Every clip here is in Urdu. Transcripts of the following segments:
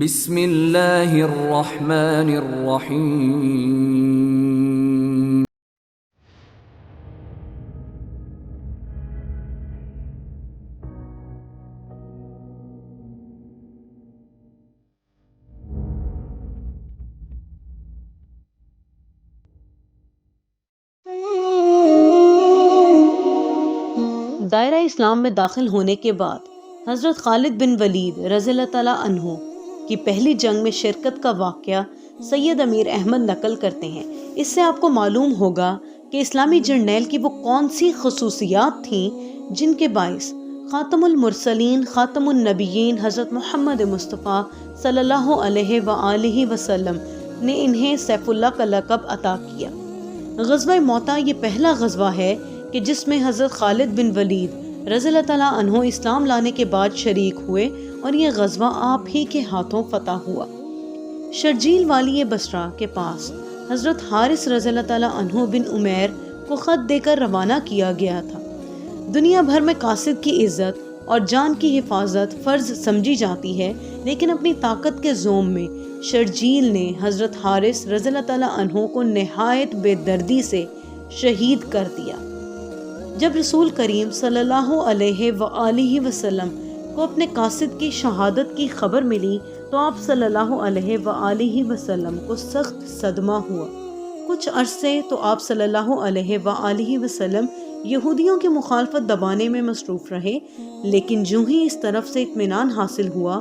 بسم اللہ الرحمن الرحیم۔ دائرہ اسلام میں داخل ہونے کے بعد حضرت خالد بن ولید رضی اللہ تعالیٰ عنہ کی پہلی جنگ میں شرکت کا واقعہ سید امیر احمد نقل کرتے ہیں۔ اس سے آپ کو معلوم ہوگا کہ اسلامی جرنیل کی وہ کون سی خصوصیات تھیں جن کے باعث خاتم المرسلین خاتم النبیین حضرت محمد مصطفیٰ صلی اللہ علیہ وآلہ وسلم نے انہیں سیف اللہ کا لقب عطا کیا۔ غزوہ موطا یہ پہلا غزوہ ہے کہ جس میں حضرت خالد بن ولید رضی اللہ تعالیٰ عنہ اسلام لانے کے بعد شریک ہوئے اور یہ غزوہ آپ ہی کے ہاتھوں فتح ہوا۔ شرجیل والی بصرہ کے پاس حضرت حارث رضی اللہ تعالیٰ عنہ بن عمیر کو خط دے کر روانہ کیا گیا تھا۔ دنیا بھر میں قاصد کی عزت اور جان کی حفاظت فرض سمجھی جاتی ہے، لیکن اپنی طاقت کے زوم میں شرجیل نے حضرت حارث رضی اللہ تعالیٰ عنہ کو نہایت بے دردی سے شہید کر دیا۔ جب رسول کریم صلی اللہ علیہ وآلہ وسلم کو اپنے قاصد کی شہادت کی خبر ملی تو آپ صلی اللہ علیہ وآلہ وسلم کو سخت صدمہ ہوا۔ کچھ عرصے تو آپ صلی اللہ علیہ وآلہ وسلم یہودیوں کی مخالفت دبانے میں مصروف رہے، لیکن جو ہی اس طرف سے اطمینان حاصل ہوا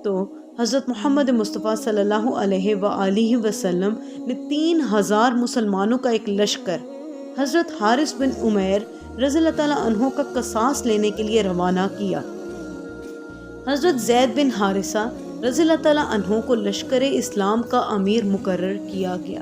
تو حضرت محمد مصطفیٰ صلی اللہ علیہ وآلہ وسلم نے 3000 مسلمانوں کا ایک لشکر حضرت حارث بن عمیر رضی اللہ تعالیٰ عنہ کا قصاص لینے کے لیے روانہ کیا۔ حضرت زید بن حارثہ رضی اللہ تعالیٰ عنہ کو لشکر اسلام کا امیر مقرر کیا گیا۔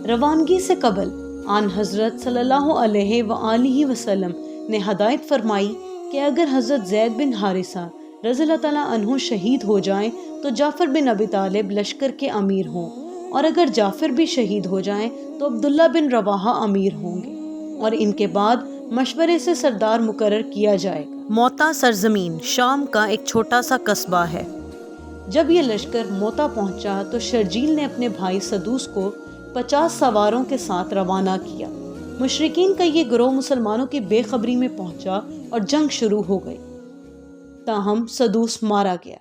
روانگی سے قبل آن حضرت صلی اللہ علیہ وآلہ وسلم نے ہدایت فرمائی کہ اگر حضرت زید بن حارثہ رضی اللہ تعالیٰ عنہ شہید ہو جائیں تو جعفر بن ابی طالب لشکر کے امیر ہوں، اور اگر جعفر بھی شہید ہو جائیں تو عبداللہ بن رواحہ امیر ہوں گے، اور ان کے بعد مشورے سے سردار مقرر کیا جائے گا۔ موطا سرزمین شام کا ایک چھوٹا سا قصبہ ہے۔ جب یہ لشکر موطا پہنچا تو شرجیل نے اپنے بھائی سدوس کو 50 سواروں کے ساتھ روانہ کیا۔ مشرکین کا یہ گروہ مسلمانوں کی بے خبری میں پہنچا اور جنگ شروع ہو گئی، تاہم سدوس مارا گیا۔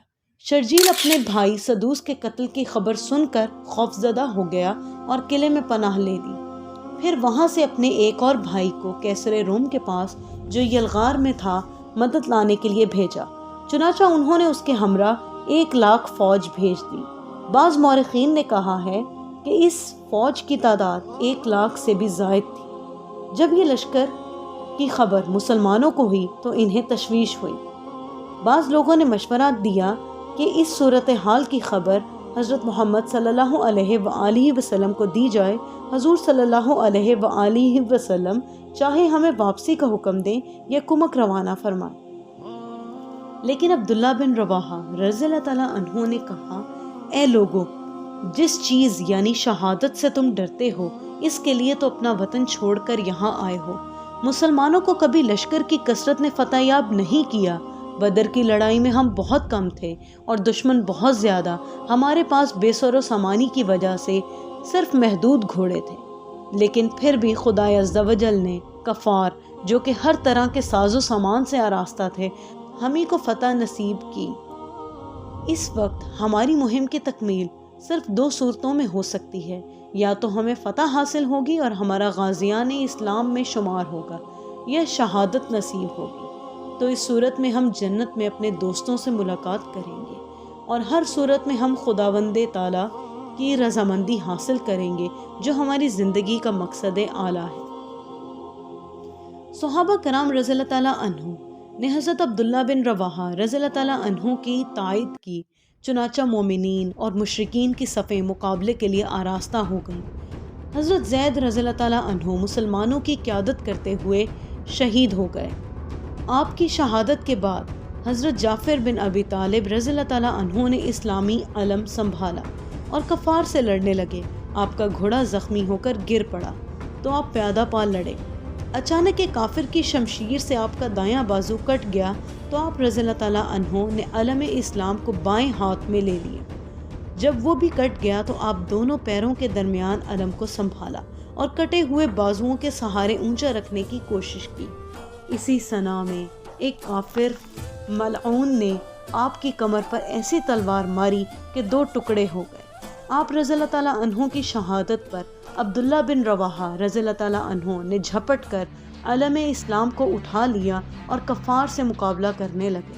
شرجیل اپنے بھائی سدوس کے قتل کی خبر سن کر خوفزدہ ہو گیا اور قلعے میں پناہ لے لی۔ پھر وہاں سے اپنے ایک اور بھائی کو کیسر روم کے پاس جو یلغار میں تھا مدد لانے کے لیے بھیجا، چنانچہ انہوں نے اس کے ہمراہ 1,00,000 فوج بھیج دی۔ بعض مورخین نے کہا ہے کہ اس فوج کی تعداد 1,00,000 سے بھی زائد تھی۔ جب یہ لشکر کی خبر مسلمانوں کو ہوئی تو انہیں تشویش ہوئی۔ بعض لوگوں نے مشورہ دیا کہ اس صورتحال کی خبر حضرت محمد صلی اللہ علیہ وآلہ وسلم کو دی جائے۔ حضور صلی اللہ علیہ وآلہ وسلم چاہے ہمیں واپسی کا حکم دیں یا کمک روانہ فرمائیں، لیکن عبداللہ بن رواحہ رضی اللہ تعالیٰ عنہ نے کہا، اے لوگو، جس چیز یعنی شہادت سے تم ڈرتے ہو اس کے لیے تو اپنا وطن چھوڑ کر یہاں آئے ہو۔ مسلمانوں کو کبھی لشکر کی کثرت نے فتح یاب نہیں کیا۔ بدر کی لڑائی میں ہم بہت کم تھے اور دشمن بہت زیادہ۔ ہمارے پاس بے سر و سامانی کی وجہ سے صرف محدود گھوڑے تھے، لیکن پھر بھی خدائے عز و جل نے کفار جو کہ ہر طرح کے ساز و سامان سے آراستہ تھے ہمیں کو فتح نصیب کی۔ اس وقت ہماری مہم کی تکمیل صرف 2 صورتوں میں ہو سکتی ہے، یا تو ہمیں فتح حاصل ہوگی اور ہمارا غازیان اسلام میں شمار ہوگا، یا شہادت نصیب ہوگی۔ تو اس صورت میں ہم جنت میں اپنے دوستوں سے ملاقات کریں گے، اور ہر صورت میں ہم خداوند تعالیٰ کی رضامندی حاصل کریں گے جو ہماری زندگی کا مقصد اعلیٰ ہے۔ صحابہ کرام رضی اللہ تعالیٰ عنہ نے حضرت عبداللہ بن رواحہ رضی اللہ تعالیٰ عنہ کی تائید کی، چنانچہ مومنین اور مشرکین کی صفیں مقابلے کے لیے آراستہ ہو گئیں۔ حضرت زید رضی اللہ تعالیٰ عنہ مسلمانوں کی قیادت کرتے ہوئے شہید ہو گئے۔ آپ کی شہادت کے بعد حضرت جعفر بن ابی طالب رضی اللہ تعالیٰ عنہ نے اسلامی علم سنبھالا اور کفار سے لڑنے لگے۔ آپ کا گھوڑا زخمی ہو کر گر پڑا تو آپ پیادہ پا لڑے۔ اچانک ایک کافر کی شمشیر سے آپ کا دایاں بازو کٹ گیا تو آپ رضی اللہ تعالیٰ عنہ نے علم اسلام کو بائیں ہاتھ میں لے لیا۔ جب وہ بھی کٹ گیا تو آپ دونوں پیروں کے درمیان علم کو سنبھالا اور کٹے ہوئے بازوؤں کے سہارے اونچا رکھنے کی کوشش کی۔ اسی ثنا میں ایک کافر ملعون نے آپ کی کمر پر ایسی تلوار ماری کہ 2 ٹکڑے ہو گئے۔ آپ رضی اللہ تعالیٰ عنہ کی شہادت پر عبداللہ بن رواحہ رضی اللہ تعالیٰ عنہ نے جھپٹ کر علم اسلام کو اٹھا لیا اور کفار سے مقابلہ کرنے لگے،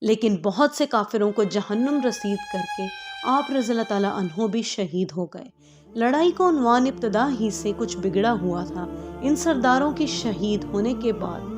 لیکن بہت سے کافروں کو جہنم رسید کر کے آپ رضی اللہ تعالیٰ عنہ بھی شہید ہو گئے۔ لڑائی کا عنوان ابتدا ہی سے کچھ بگڑا ہوا تھا۔ ان سرداروں کی شہید ہونے کے بعد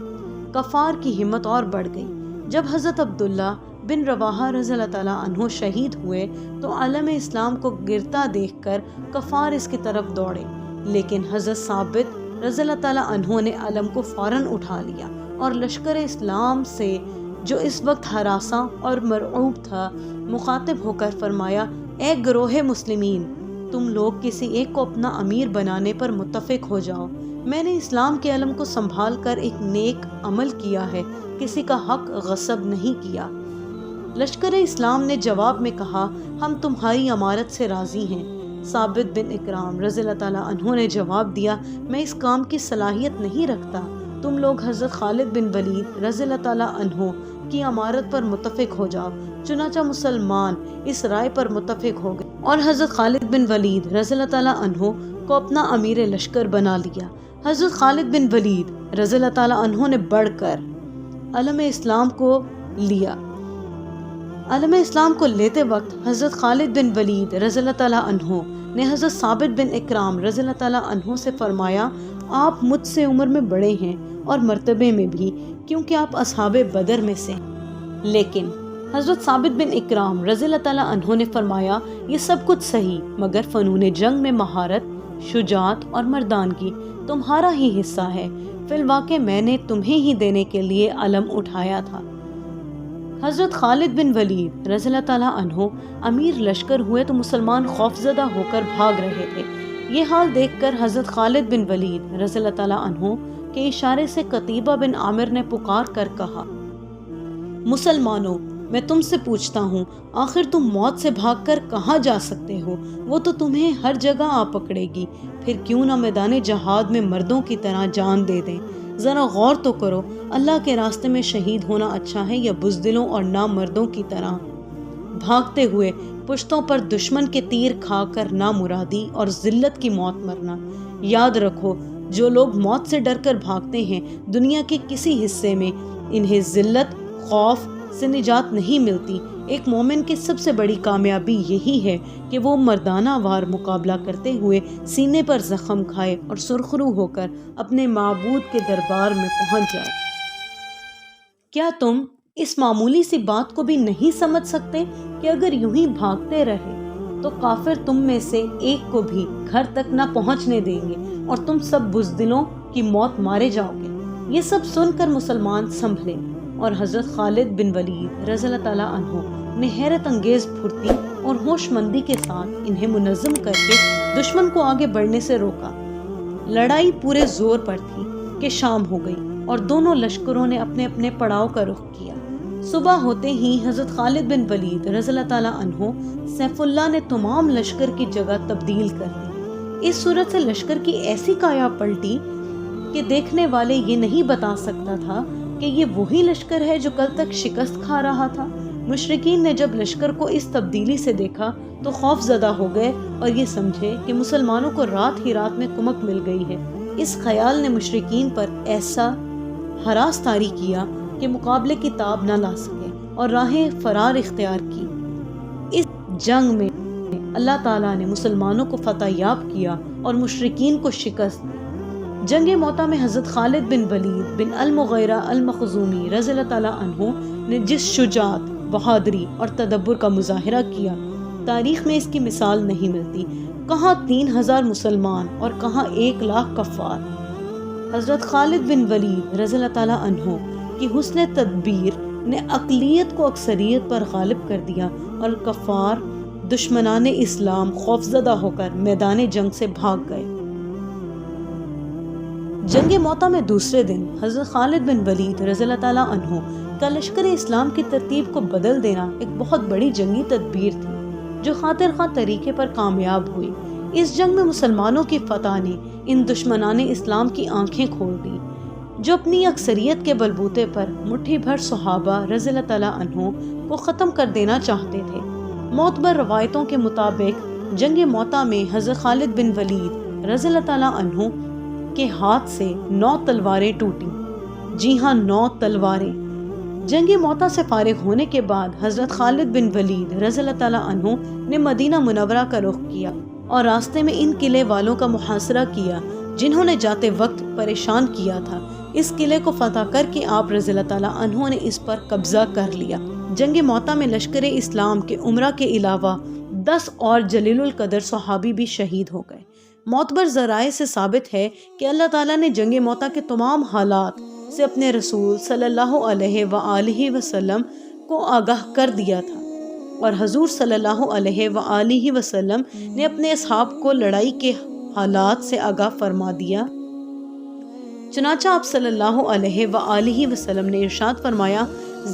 کفار کی ہمت اور بڑھ گئی۔ جب حضرت عبداللہ بن رواحہ رضی اللہ تعالیٰ عنہ شہید ہوئے تو علم اسلام کو گرتا دیکھ کر کفار اس کی طرف دوڑے، لیکن حضرت ثابت رضی اللہ تعالیٰ عنہ نے علم کو فوراً اٹھا لیا اور لشکر اسلام سے جو اس وقت ہراساں اور مرعوب تھا مخاطب ہو کر فرمایا، اے گروہ مسلمین، تم لوگ کسی ایک کو اپنا امیر بنانے پر متفق ہو جاؤ۔ میں نے اسلام کے علم کو سنبھال کر ایک نیک عمل کیا ہے، کسی کا حق غصب نہیں کیا۔ لشکر اسلام نے جواب میں کہا، ہم تمہاری امارت سے راضی ہیں۔ ثابت بن اکرام رضی اللہ تعالیٰ عنہ نے جواب دیا، میں اس کام کی صلاحیت نہیں رکھتا، تم لوگ حضرت خالد بن ولید رضی اللہ تعالیٰ عنہ کی امارت پر متفق ہو جاؤ۔ چنانچہ مسلمان اس رائے پر متفق ہو گئے اور حضرت خالد بن ولید رضی اللہ تعالیٰ عنہ کو اپنا امیر لشکر بنا لیا۔ حضرت خالد بن ولید رضی اللہ تعالیٰ عنہ نے بڑھ کر علم اسلام کو لیا۔ علم اسلام کو لیتے وقت حضرت خالد بن ولید رضی اللہ تعالیٰ عنہ نے حضرت ثابت بن اکرام رضی اللہ تعالیٰ عنہ سے فرمایا، آپ مجھ سے عمر میں بڑے ہیں اور مرتبے میں بھی، کیونکہ آپ اصحاب بدر میں سے ہیں۔ لیکن حضرت ثابت بن اکرام رضی اللہ تعالیٰ عنہ نے فرمایا، یہ سب کچھ صحیح، مگر فنون جنگ میں مہارت، شجاعت اور مردانگی تمہارا ہی حصہ ہے۔ فی الواقع میں نے تمہیں ہی دینے کے لیے علم اٹھایا تھا۔ حضرت خالد بن ولید رضی اللہ تعالیٰ عنہ امیر لشکر ہوئے تو مسلمان خوفزدہ ہو کر بھاگ رہے تھے۔ یہ حال دیکھ کر حضرت خالد بن ولید رضی اللہ تعالیٰ عنہ کے اشارے سے قتیبہ بن عامر نے پکار کر کہا، مسلمانوں، میں تم سے پوچھتا ہوں، آخر تم موت سے بھاگ کر کہاں جا سکتے ہو؟ وہ تو تمہیں ہر جگہ آ پکڑے گی، پھر کیوں نہ میدان جہاد میں مردوں کی طرح جان دے دیں؟ ذرا غور تو کرو، اللہ کے راستے میں شہید ہونا اچھا ہے یا بزدلوں اور نامردوں کی طرح بھاگتے ہوئے پشتوں پر دشمن کے تیر کھا کر نامرادی اور ذلت کی موت مرنا؟ یاد رکھو، جو لوگ موت سے ڈر کر بھاگتے ہیں دنیا کے کسی حصے میں انہیں ذلت، خوف سے نجات نہیں ملتی۔ ایک مومن کی سب سے بڑی کامیابی یہی ہے کہ وہ مردانہ وار مقابلہ کرتے ہوئے سینے پر زخم کھائے اور سرخرو ہو کر اپنے معبود کے دربار میں پہنچ جائے۔ کیا تم اس معمولی سی بات کو بھی نہیں سمجھ سکتے کہ اگر یوں ہی بھاگتے رہے تو کافر تم میں سے ایک کو بھی گھر تک نہ پہنچنے دیں گے اور تم سب بزدلوں کی موت مارے جاؤ گے؟ یہ سب سن کر مسلمان سنبھلے اور حضرت خالد بن ولید رضی اللہ تعالیٰ عنہ نے حیرت انگیز پھرتی اور ہوش مندی کے ساتھ انہیں منظم کر کے دشمن کو آگے بڑھنے سے روکا۔ لڑائی پورے زور پر تھی کہ شام ہو گئی اور دونوں لشکروں نے اپنے اپنے پڑاؤ کا رخ کیا۔ صبح ہوتے ہی حضرت خالد بن ولید رضی اللہ تعالیٰ عنہ سیف اللہ نے تمام لشکر کی جگہ تبدیل کر دی۔ اس صورت سے لشکر کی ایسی کایا پلٹی کہ دیکھنے والے یہ نہیں بتا سکتا تھا کہ یہ وہی لشکر ہے جو کل تک شکست کھا رہا تھا۔ مشرکین نے جب لشکر کو اس تبدیلی سے دیکھا تو خوف زدہ ہو گئے اور یہ سمجھے کہ مسلمانوں کو رات ہی رات میں کمک مل گئی ہے۔ اس خیال نے مشرکین پر ایسا ہراس طاری کیا کہ مقابلے کی تاب نہ لا سکے اور راہ فرار اختیار کی۔ اس جنگ میں اللہ تعالیٰ نے مسلمانوں کو فتح یاب کیا اور مشرکین کو شکست دی۔ جنگ موتا میں حضرت خالد بن ولید بن المغیرہ المخزومی رضی اللہ تعالیٰ عنہ نے جس شجاعت، بہادری اور تدبر کا مظاہرہ کیا، تاریخ میں اس کی مثال نہیں ملتی۔ کہاں 3000 مسلمان اور کہاں 1,00,000 کفار۔ حضرت خالد بن ولید رضی اللہ تعالیٰ عنہ کی حسن تدبیر نے اقلیت کو اکثریت پر غالب کر دیا اور کفار دشمنان اسلام خوفزدہ ہو کر میدان جنگ سے بھاگ گئے۔ جنگ موتا میں دوسرے دن حضرت خالد بن ولید رضی اللہ تعالیٰ عنہ کا لشکر اسلام کی ترتیب کو بدل دینا ایک بہت بڑی جنگی تدبیر تھی جو خاطر خواہ طریقے پر کامیاب ہوئی۔ اس جنگ میں مسلمانوں کی فتح نے ان دشمنان اسلام کی آنکھیں کھول دی جو اپنی اکثریت کے بلبوتے پر مٹھی بھر صحابہ رضی اللہ تعالیٰ عنہ کو ختم کر دینا چاہتے تھے۔ معتبر روایتوں کے مطابق جنگ موتا میں حضرت خالد بن ولید رضی اللہ تعالیٰ عنہ کے ہاتھ سے 9 تلواریں ٹوٹیں۔ جی ہاں، 9 تلواریں۔ جنگ موتا سے فارغ ہونے کے بعد حضرت خالد بن ولید رضی اللہ تعالیٰ عنہ نے مدینہ منورہ کا رخ کیا اور راستے میں ان قلعے والوں کا محاصرہ کیا جنہوں نے جاتے وقت پریشان کیا تھا۔ اس قلعے کو فتح کر کے آپ رضی اللہ تعالیٰ عنہ نے اس پر قبضہ کر لیا۔ جنگ موتا میں لشکر اسلام کے عمرہ کے علاوہ 10 اور جلیل القدر صحابی بھی شہید ہو گئے۔ معتبر ذرائع سے ثابت ہے کہ اللہ تعالیٰ نے جنگ موتا کے تمام حالات سے اپنے رسول صلی اللہ علیہ وآلہ وسلم کو آگاہ کر دیا تھا اور حضور صلی اللہ علیہ وآلہ وسلم نے اپنے اصحاب کو لڑائی کے حالات سے آگاہ فرما دیا۔ چنانچہ آپ صلی اللہ علیہ وآلہ وسلم نے ارشاد فرمایا،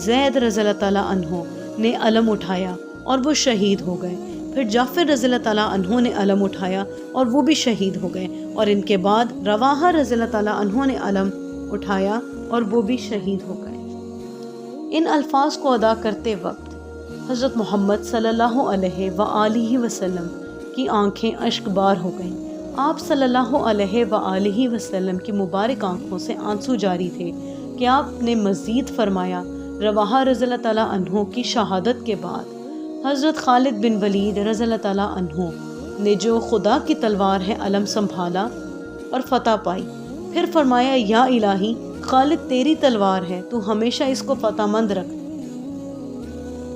زید رضی اللہ تعالیٰ عنہ نے علم اٹھایا اور وہ شہید ہو گئے۔ پھر جعفر رضی اللہ تعالیٰ عنہ نے علم اٹھایا اور وہ بھی شہید ہو گئے، اور ان کے بعد رواحہ رضی اللہ تعالیٰ عنہ نے علم اٹھایا اور وہ بھی شہید ہو گئے۔ ان الفاظ کو ادا کرتے وقت حضرت محمد صلی اللہ علیہ وآلہ وسلم کی آنکھیں اشک بار ہو گئیں۔ آپ صلی اللہ علیہ وآلہ وسلم کی مبارک آنکھوں سے آنسو جاری تھے کہ آپ نے مزید فرمایا، رواحہ رضی اللہ تعالیٰ عنہ کی شہادت کے بعد حضرت خالد بن ولید رضی اللہ تعالیٰ عنہ نے جو خدا کی تلوار ہے علم سنبھالا اور فتح پائی۔ پھر فرمایا، یا الہی، خالد تیری تلوار ہے، تو ہمیشہ اس کو فتح مند رکھ۔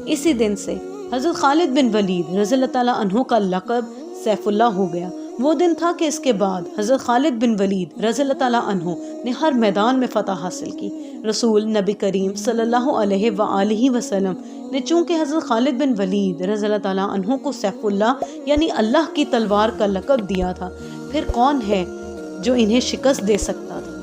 اسی دن سے حضرت خالد بن ولید رضی اللہ تعالیٰ عنہ کا لقب سیف اللہ ہو گیا۔ وہ دن تھا کہ اس کے بعد حضرت خالد بن ولید رضی اللہ تعالیٰ عنہ نے ہر میدان میں فتح حاصل کی۔ رسول نبی کریم صلی اللہ علیہ وآلہ وسلم نے چونکہ حضرت خالد بن ولید رضی اللہ تعالیٰ عنہ کو سیف اللہ یعنی اللہ کی تلوار کا لقب دیا تھا، پھر کون ہے جو انہیں شکست دے سکتا تھا؟